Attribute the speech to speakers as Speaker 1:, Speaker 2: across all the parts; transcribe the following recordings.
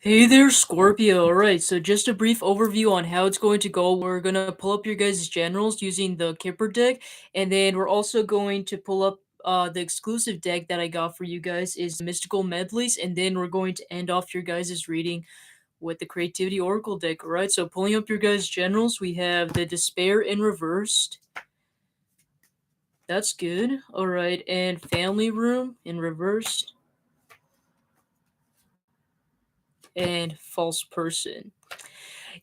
Speaker 1: Hey there, Scorpio. Alright, so just a brief overview on how it's going to go. We're gonna pull up your guys' generals using the Kipper deck, and then we're also going to pull up the exclusive deck that I got for you guys is Mystical Medleys, and then we're going to end off your guys' reading with the Creativity Oracle deck. Alright, so pulling up your guys' generals, we have the Despair in reversed. That's good. Alright, and Family Room in reversed. And False Person.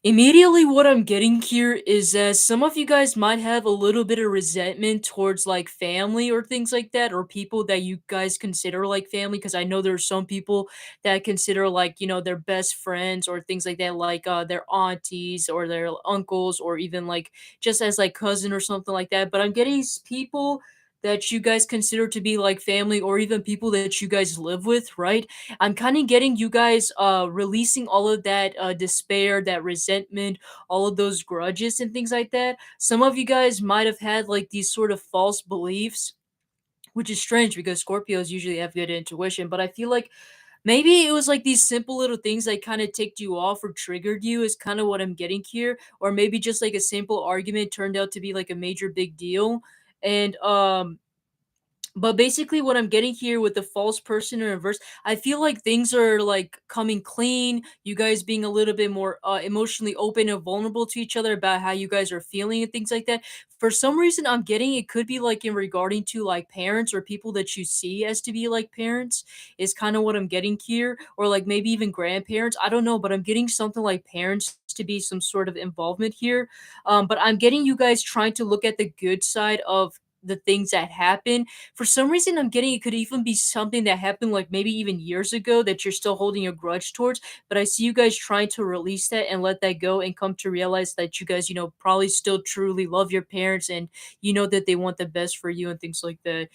Speaker 1: Immediately, what I'm getting here is that some of you guys might have a little bit of resentment towards like family or things like that, or people that you guys consider like family. Because I know there are some people that consider like their best friends or things like that, like their aunties or their uncles, or even like just as like cousin or something like that. But I'm getting people that you guys consider to be like family, or even people that you guys live with, right? I'm kind of getting you guys releasing all of that despair, that resentment, all of those grudges and things like that. Some of you guys might have had like these sort of false beliefs, which is strange because Scorpios usually have good intuition, but I feel like maybe it was like these simple little things that kind of ticked you off or triggered you is kind of what I'm getting here, or maybe just like a simple argument turned out to be like a major big deal. And but basically, what I'm getting here with the false person in reverse, I feel like things are like coming clean. You guys being a little bit more emotionally open and vulnerable to each other about how you guys are feeling and things like that. For some reason, I'm getting it could be like in regarding to like parents or people that you see as to be like parents, is kind of what I'm getting here, or like maybe even grandparents. I don't know, but I'm getting something like parents to be some sort of involvement here. But I'm getting you guys trying to look at the good side of the things that happen. For some reason, I'm getting it could even be something that happened like maybe even years ago that you're still holding a grudge towards. But I see you guys trying to release that and let that go and come to realize that you guys, probably still truly love your parents, and you know that they want the best for you and things like that.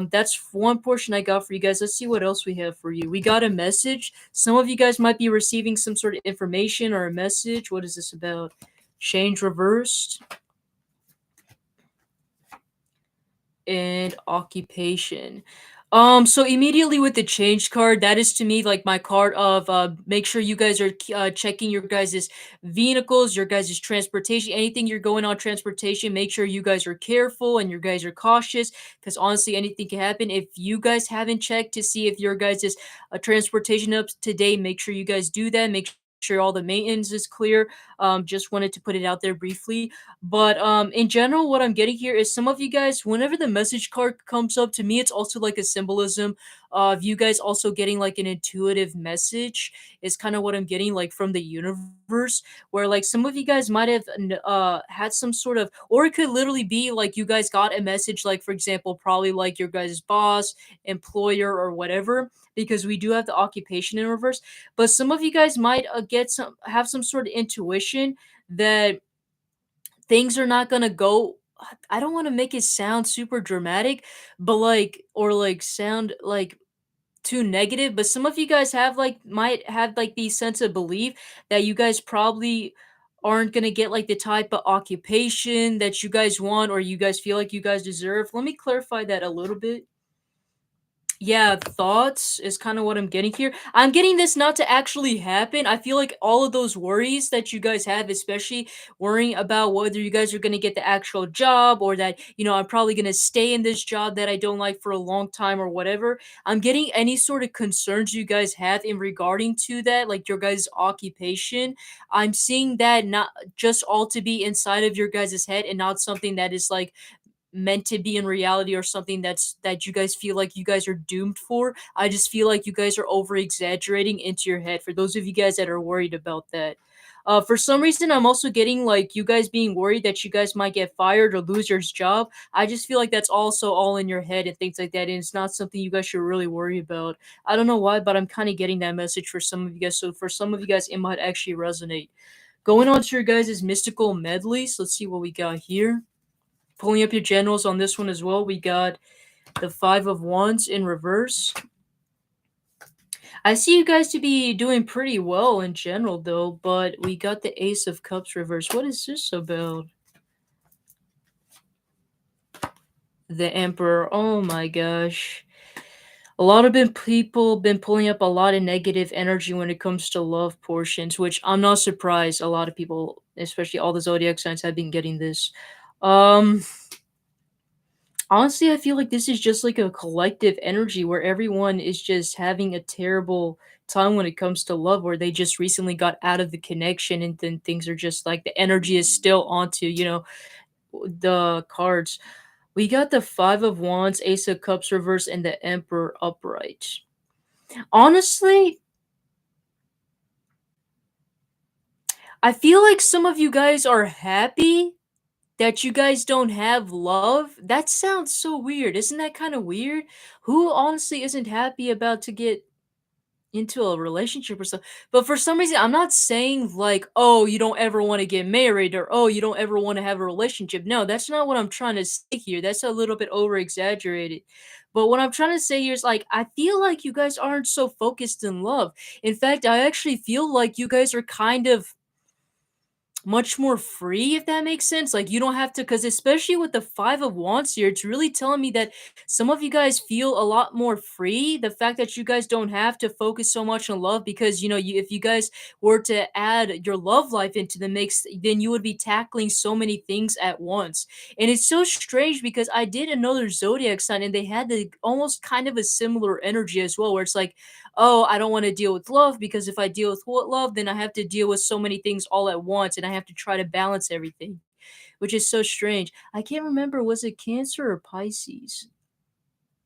Speaker 1: That's one portion I got for you guys. Let's see what else we have for you. We got a message. Some of you guys might be receiving some sort of information or a message. What is this about? Change reversed and occupation. So immediately with the change card, that is to me like my card of make sure you guys are checking your guys' vehicles, your guys' transportation, anything you're going on transportation. Make sure you guys are careful and you guys are cautious, because honestly, anything can happen. If you guys haven't checked to see if your guys' transportation up to date, make sure you guys do that. Make sure all the maintenance is clear. Just wanted to put it out there briefly. But in general, what I'm getting here is some of you guys, whenever the message card comes up to me, it's also like a symbolism of you guys also getting like an intuitive message. Is kind of what I'm getting like from the universe, where like some of you guys might have had some sort of, or it could literally be like you guys got a message, like for example, probably like your guys' boss, employer, or whatever. Because we do have the occupation in reverse, but some of you guys might get some have some sort of intuition that things are not gonna go. I don't want to make it sound super dramatic, but like, or like sound like too negative, but some of you guys have like might have like the sense of belief that you guys probably aren't gonna get like the type of occupation that you guys want or you guys feel like you guys deserve. Let me clarify that a little bit. Yeah, thoughts is kind of what I'm getting here. I'm getting this not to actually happen. I feel like all of those worries that you guys have, especially worrying about whether you guys are going to get the actual job, or that, I'm probably going to stay in this job that I don't like for a long time or whatever. I'm getting any sort of concerns you guys have in regarding to that, like your guys' occupation. I'm seeing that not just all to be inside of your guys' head and not something that is like meant to be in reality, or something that you guys feel like you guys are doomed for. I just feel like you guys are over exaggerating into your head, for those of you guys that are worried about that. For some reason, I'm also getting like you guys being worried that you guys might get fired or lose your job. I just feel like that's also all in your head and things like that, and it's not something you guys should really worry about. I don't know why, but I'm kind of getting that message for some of you guys. So for some of you guys, it might actually resonate. Going on to your guys' mystical medleys. Let's see what we got here. Pulling up your generals on this one as well, we got the Five of Wands in reverse. I see you guys to be doing pretty well in general, though, but we got the Ace of Cups reverse. What is this about? The Emperor. Oh my gosh. A lot of been people been pulling up a lot of negative energy when it comes to love portions, which I'm not surprised a lot of people, especially all the zodiac signs, have been getting this. Um, Honestly, I feel like this is just like a collective energy where everyone is just having a terrible time when it comes to love, where they just recently got out of the connection and then things are just like the energy is still onto, the cards. We got the Five of Wands, Ace of Cups reverse, and the Emperor upright. Honestly, I feel like some of you guys are happy that you guys don't have love. That sounds so weird. Isn't that kind of weird? Who honestly isn't happy about to get into a relationship or so? But for some reason, I'm not saying like, oh, you don't ever want to get married or oh, you don't ever want to have a relationship. No, that's not what I'm trying to say here. That's a little bit over exaggerated. But what I'm trying to say here is like, I feel like you guys aren't so focused in love. In fact, I actually feel like you guys are kind of much more free, if that makes sense. Like, you don't have to, because especially with the Five of Wands here, it's really telling me that some of you guys feel a lot more free. The fact that you guys don't have to focus so much on love, because if you guys were to add your love life into the mix, then you would be tackling so many things at once. And it's so strange because I did another zodiac sign and they had the almost kind of a similar energy as well, where it's like, oh, I don't want to deal with love because if I deal with love, then I have to deal with so many things all at once and I have to try to balance everything, which is so strange. I can't remember, was it Cancer or Pisces?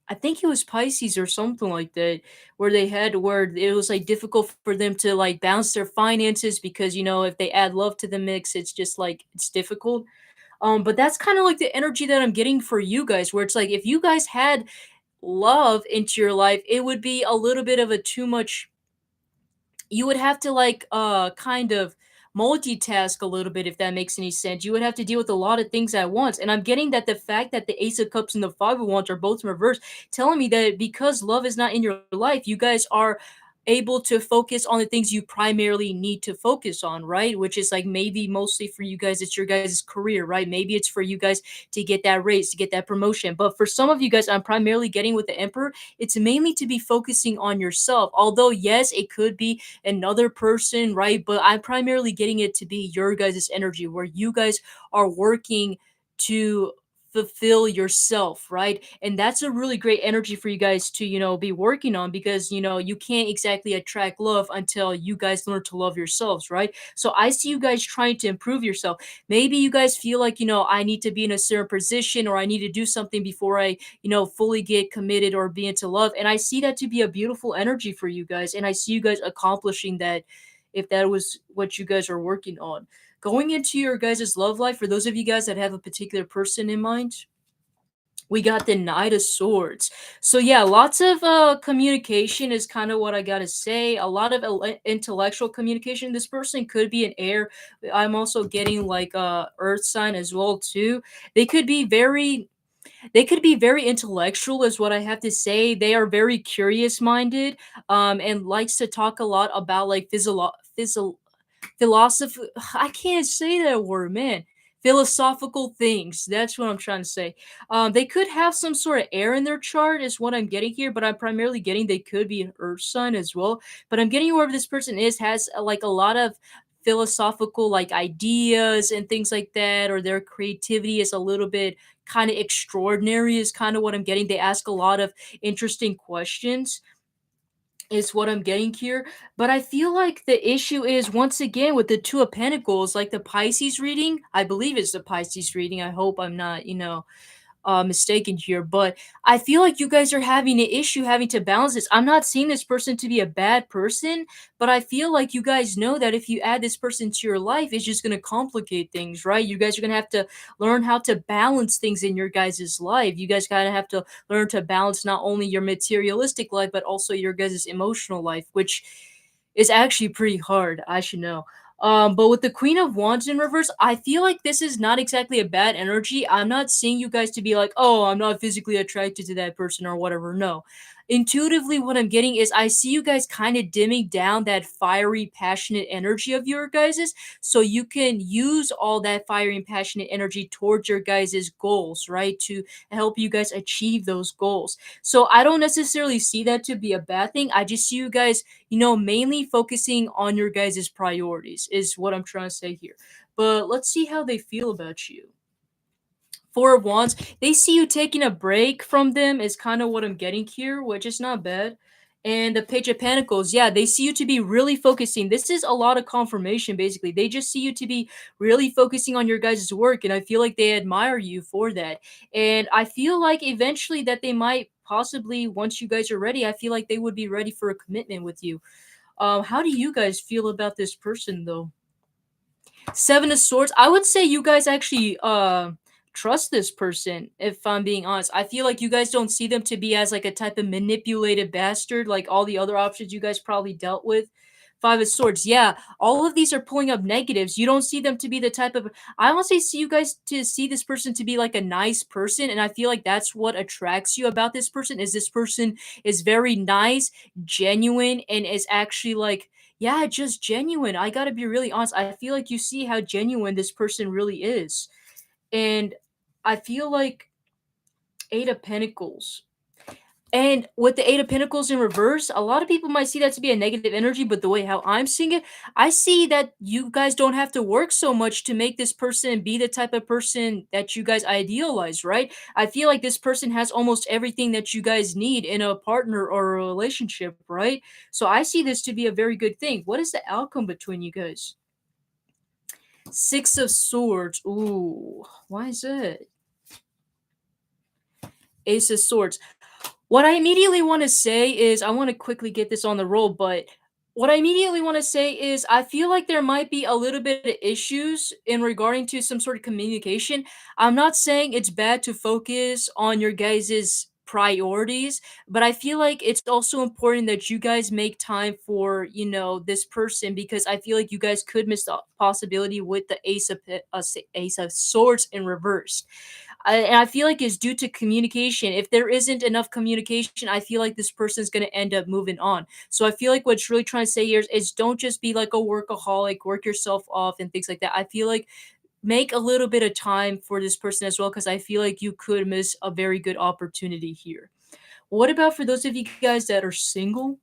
Speaker 1: I think it was Pisces or something like that, where where it was like difficult for them to like balance their finances because if they add love to the mix, it's just like it's difficult. But that's kind of like the energy that I'm getting for you guys, where it's like if you guys had love into your life, it would be a little bit of a too much. You would have to like kind of multitask a little bit, if that makes any sense. You would have to deal with a lot of things at once. And I'm getting that the fact that the Ace of Cups and the Five of Wands are both in reverse, telling me that because love is not in your life, you guys are able to focus on the things you primarily need to focus on, right? Which is like maybe mostly for you guys, it's your guys' career, right? Maybe it's for you guys to get that raise, to get that promotion. But for some of you guys, I'm primarily getting with the Emperor, it's mainly to be focusing on yourself. Although, yes, it could be another person, right? But I'm primarily getting it to be your guys' energy where you guys are working to fulfill yourself, right? And that's a really great energy for you guys to, be working on because, you can't exactly attract love until you guys learn to love yourselves, right? So I see you guys trying to improve yourself. Maybe you guys feel like, I need to be in a certain position or I need to do something before I fully get committed or be into love. And I see that to be a beautiful energy for you guys. And I see you guys accomplishing that if that was what you guys are working on. Going into your guys' love life, for those of you guys that have a particular person in mind, we got the Knight of Swords. So yeah, lots of communication is kind of what I gotta say. A lot of intellectual communication. This person could be an air. I'm also getting like Earth sign as well too. They could be very they could be very intellectual is what I have to say. They are very curious minded, and likes to talk a lot about like philosophy. I can't say that word, man. Philosophical things. That's what I'm trying to say. They could have some sort of air in their chart, is what I'm getting here, but I'm primarily getting they could be an earth sign as well. But I'm getting whoever this person is has like a lot of philosophical like ideas and things like that, or their creativity is a little bit kind of extraordinary, is kind of what I'm getting. They ask a lot of interesting questions is what I'm getting here. But I feel like the issue is once again with the Two of Pentacles, like the Pisces reading. I believe it's the Pisces reading. I hope I'm not, mistaken here, but I feel like you guys are having an issue having to balance this. I'm not seeing this person to be a bad person, but I feel like you guys know that if you add this person to your life, it's just going to complicate things, right? You guys are going to have to learn how to balance things in your guys' life. You guys kind of have to learn to balance not only your materialistic life, but also your guys' emotional life, which is actually pretty hard. I should know. But with the Queen of Wands in reverse, I feel like this is not exactly a bad energy. I'm not seeing you guys to be like, oh, I'm not physically attracted to that person or whatever. No. Intuitively, what I'm getting is I see you guys kind of dimming down that fiery, passionate energy of your guys's, so you can use all that fiery and passionate energy towards your guys's goals, right? To help you guys achieve those goals. So I don't necessarily see that to be a bad thing. I just see you guys, mainly focusing on your guys's priorities is what I'm trying to say here. But let's see how they feel about you. Four of Wands, they see you taking a break from them is kind of what I'm getting here, which is not bad. And the Page of Pentacles, yeah, they see you to be really focusing. This is a lot of confirmation, basically. They just see you to be really focusing on your guys' work, and I feel like they admire you for that. And I feel like eventually that they might possibly, once you guys are ready, I feel like they would be ready for a commitment with you. How do you guys feel about this person, though? Seven of Swords. I would say you guys actually trust this person, if I'm being honest. I feel like you guys don't see them to be as like a type of manipulated bastard like all the other options you guys probably dealt with. Five of Swords. Yeah, all of these are pulling up negatives. You don't see them to be the type of I honestly see you guys to see this person to be like a nice person, and I feel like that's what attracts you about this person is this person is very nice, genuine, and is actually like yeah, just genuine. I gotta be really honest. I feel like you see how genuine this person really is. And I feel like Eight of Pentacles. And with the Eight of Pentacles in reverse, a lot of people might see that to be a negative energy, but the way how I'm seeing it, I see that you guys don't have to work so much to make this person be the type of person that you guys idealize, right? I feel like this person has almost everything that you guys need in a partner or a relationship, right? So I see this to be a very good thing. What is the outcome between you guys? Six of Swords. Ooh, why is it? Ace of Swords. What I immediately want to say is I want to quickly get this on the roll, but what I immediately want to say is I feel like there might be a little bit of issues in regarding to some sort of communication. I'm not saying it's bad to focus on your guys' priorities, but I feel like it's also important that you guys make time for, this person because I feel like you guys could miss the possibility with the Ace of Swords in reverse. And I feel like it's due to communication. If there isn't enough communication, I feel like this person's gonna end up moving on. So I feel like what's really trying to say here is don't just be like a workaholic, work yourself off and things like that. I feel like make a little bit of time for this person as well, because I feel like you could miss a very good opportunity here. What about for those of you guys that are single?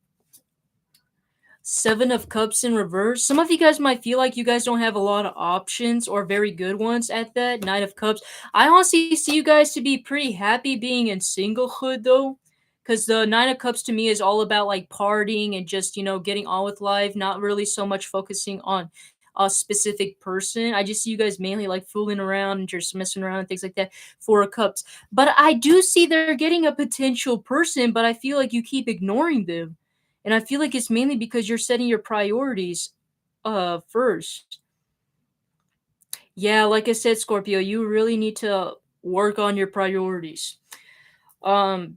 Speaker 1: Seven of Cups in reverse. Some of you guys might feel like you guys don't have a lot of options or very good ones at that. Nine of Cups. I honestly see you guys to be pretty happy being in singlehood though. Because the Nine of Cups to me is all about like partying and just, getting on with life, not really so much focusing on a specific person. I just see you guys mainly like fooling around and just messing around and things like that. Four of Cups. But I do see they're getting a potential person, but I feel like you keep ignoring them. And I feel like it's mainly because you're setting your priorities first. Yeah, like I said, Scorpio, you really need to work on your priorities.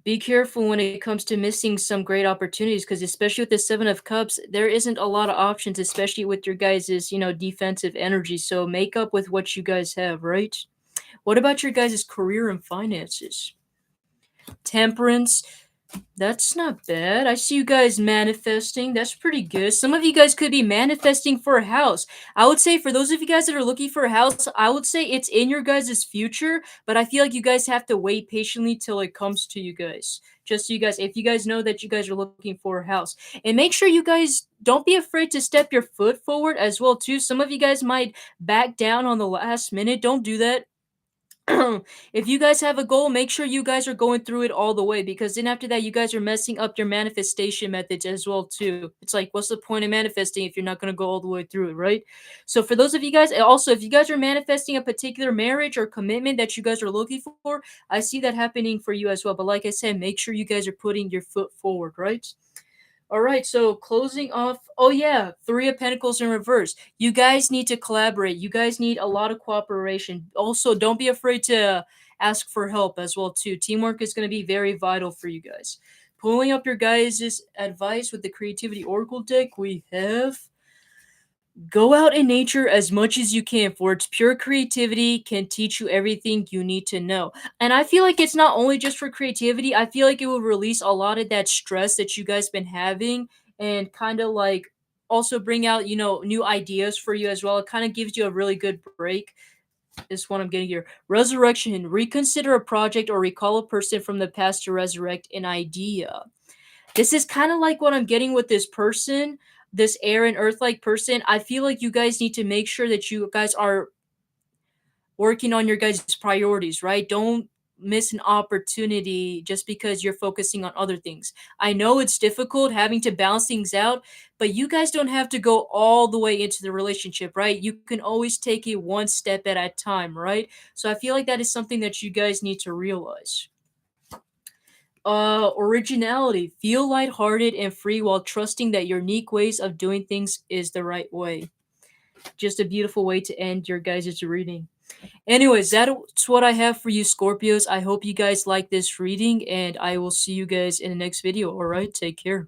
Speaker 1: Be careful when it comes to missing some great opportunities because especially with the Seven of Cups, there isn't a lot of options, especially with your guys' defensive energy. So make up with what you guys have, right? What about your guys' career and finances? Temperance. That's not bad. I see you guys manifesting. That's pretty good. Some of you guys could be manifesting for a house. I would say for those of you guys that are looking for a house, I would say it's in your guys' future, but I feel like you guys have to wait patiently till it comes to you guys. Just so you guys, if you guys know that you guys are looking for a house. And make sure you guys don't be afraid to step your foot forward as well too. Some of you guys might back down on the last minute. Don't do that. If you guys have a goal, make sure you guys are going through it all the way because then after that, you guys are messing up your manifestation methods as well too. It's like, what's the point of manifesting if you're not going to go all the way through it, right? So for those of you guys, also if you guys are manifesting a particular marriage or commitment that you guys are looking for, I see that happening for you as well. But like I said, make sure you guys are putting your foot forward, right? All right, so closing off. Oh yeah, Three of Pentacles in reverse. You guys need to collaborate. You guys need a lot of cooperation. Also, don't be afraid to ask for help as well too. Teamwork is going to be very vital for you guys. Pulling up your guys' advice with the Creativity Oracle deck, we have Go out in nature as much as you can, for its pure creativity can teach you everything you need to know. And I feel like it's not only just for creativity, I feel like it will release a lot of that stress that you guys been having, and kind of like also bring out, new ideas for you as well. It kind of gives you a really good break. Is what I'm getting here. Resurrection. Reconsider a project or recall a person from the past to resurrect an idea. This is kind of like what I'm getting with this person, this air and earth like person. I feel like you guys need to make sure that you guys are working on your guys' priorities, right? Don't miss an opportunity just because you're focusing on other things. I know it's difficult having to balance things out, but you guys don't have to go all the way into the relationship, right? You can always take it one step at a time, right? So I feel like that is something that you guys need to realize. Originality. Feel lighthearted and free while trusting that your unique ways of doing things is the right way. Just a beautiful way to end your guys' reading. Anyways, that's what I have for you, Scorpios. I hope you guys like this reading, and I will see you guys in the next video. All right, take care.